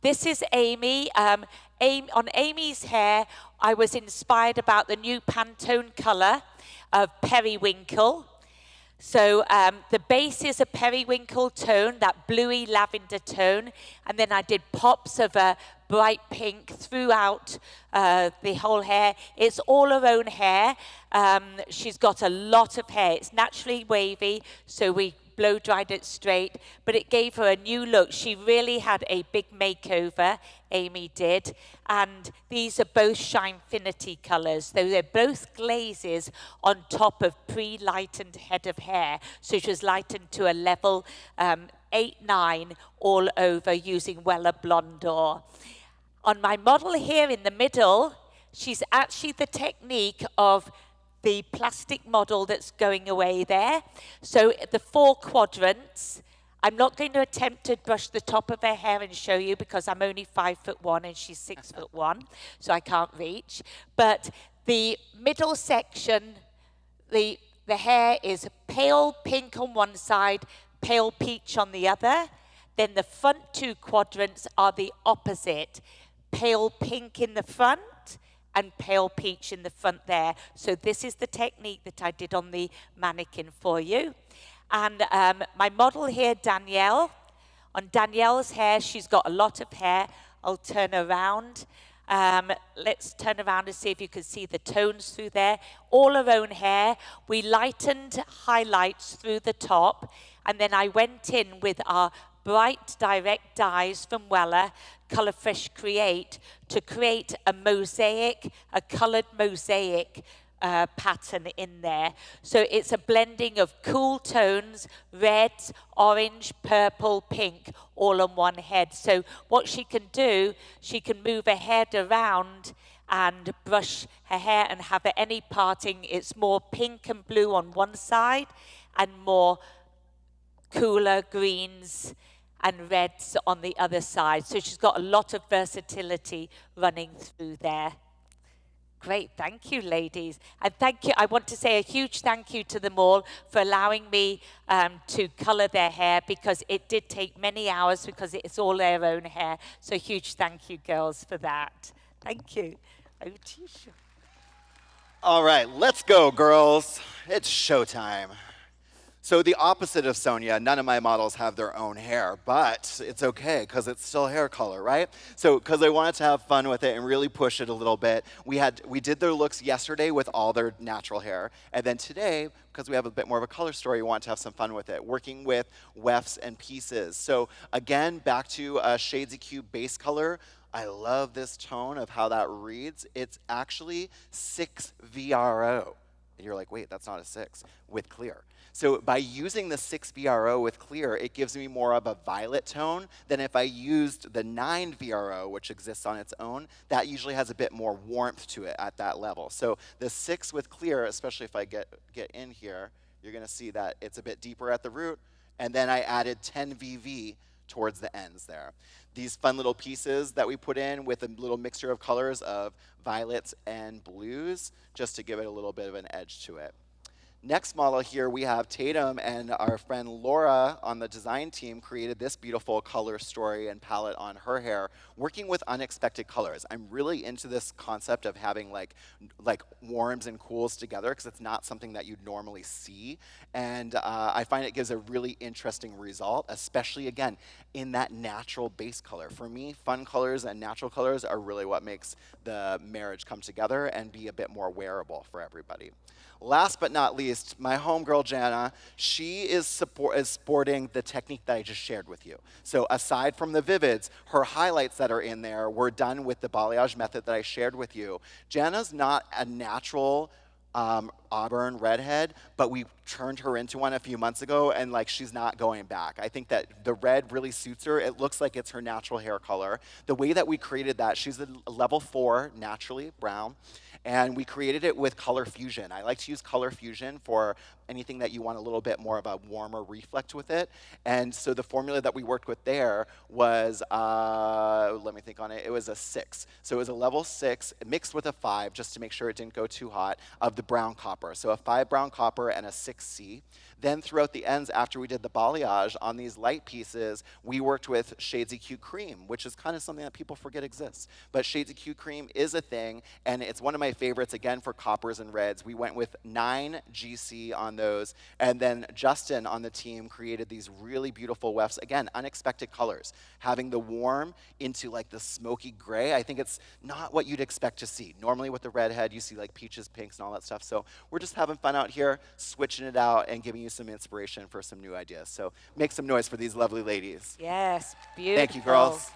this is Amy. On Amy's hair, I was inspired about the new Pantone color of Periwinkle. So the base is a periwinkle tone, that bluey lavender tone, and then I did pops of a bright pink throughout the whole hair. It's all her own hair. She's got a lot of hair. It's naturally wavy, so we blow dried it straight, but it gave her a new look. She really had a big makeover, Amy did, and these are both Shinefinity colors. So they're both glazes on top of pre-lightened head of hair. So she was lightened to a level 8-9 all over using Wella Blondor. On my model here in the middle, she's actually the technique of the plastic model that's going away there. So the 4 quadrants, I'm not going to attempt to brush the top of her hair and show you because I'm only 5'1" and she's 6'1", so I can't reach. But the middle section, the hair is pale pink on one side, pale peach on the other. Then the front 2 quadrants are the opposite. Pale pink in the front and pale peach in the front there. So this is the technique that I did on the mannequin for you. And my model here, Danielle. On Danielle's hair, she's got a lot of hair. I'll turn around. Let's turn around and see if you can see the tones through there. All her own hair. We lightened highlights through the top. And then I went in with our bright direct dyes from Wella, Color Fresh Create, to create a mosaic, a colored mosaic pattern in there. So it's a blending of cool tones, red, orange, purple, pink, all on one head. So what she can do, she can move her head around and brush her hair and have any parting. It's more pink and blue on one side and more cooler greens and reds on the other side. So she's got a lot of versatility running through there. Great, thank you, ladies. And thank you, I want to say a huge thank you to them all for allowing me to color their hair, because it did take many hours because it's all their own hair. So huge thank you, girls, for that. Thank you. Over to you, Sean. All right, let's go, girls. It's showtime. So the opposite of Sonya, none of my models have their own hair, but it's okay because it's still hair color, right? So because I wanted to have fun with it and really push it a little bit, we did their looks yesterday with all their natural hair, and then today, because we have a bit more of a color story, we want to have some fun with it, working with wefts and pieces. So again, back to Shades EQ base color. I love this tone of how that reads. It's actually 6 VRO. And you're like, wait, that's not a 6 with clear. So by using the 6 VRO with clear, it gives me more of a violet tone than if I used the 9 VRO, which exists on its own. That usually has a bit more warmth to it at that level. So the 6 with clear, especially if I get in here, you're going to see that it's a bit deeper at the root. And then I added 10 VV towards the ends there. These fun little pieces that we put in with a little mixture of colors of violets and blues, just to give it a little bit of an edge to it. Next model here, we have Tatum, and our friend Laura on the design team created this beautiful color story and palette on her hair, working with unexpected colors. I'm really into this concept of having like warms and cools together, because it's not something that you'd normally see. And I find it gives a really interesting result, especially, again, in that natural base color. For me, fun colors and natural colors are really what makes the marriage come together and be a bit more wearable for everybody. Last but not least, my homegirl Jana, she is sporting the technique that I just shared with you. So aside from the vivids, her highlights that are in there were done with the balayage method that I shared with you. Jana's not a natural auburn redhead, but we turned her into one a few months ago, and like, she's not going back. I think that the red really suits her. It looks like it's her natural hair color. The way that we created that, she's a level 4 naturally brown, and we created it with color fusion. I like to use color fusion for anything that you want a little bit more of a warmer reflect with it. And so the formula that we worked with there was, let me think on it, it was a 6. So it was a level 6 mixed with a 5, just to make sure it didn't go too hot, of the brown copper. copper. So a 5 brown copper and a 6C. Then throughout the ends, after we did the balayage on these light pieces, we worked with Shades EQ Cream, which is kind of something that people forget exists. But Shades EQ Cream is a thing, and it's one of my favorites, again, for coppers and reds. We went with 9 GC on those, and then Justin on the team created these really beautiful wefts. Again, unexpected colors. Having the warm into like the smoky gray, I think it's not what you'd expect to see. Normally with the redhead, you see like peaches, pinks, and all that stuff. So we're just having fun out here, switching it out, and giving you some inspiration for some new ideas. So make some noise for these lovely ladies. Yes, beautiful. Thank you, girls.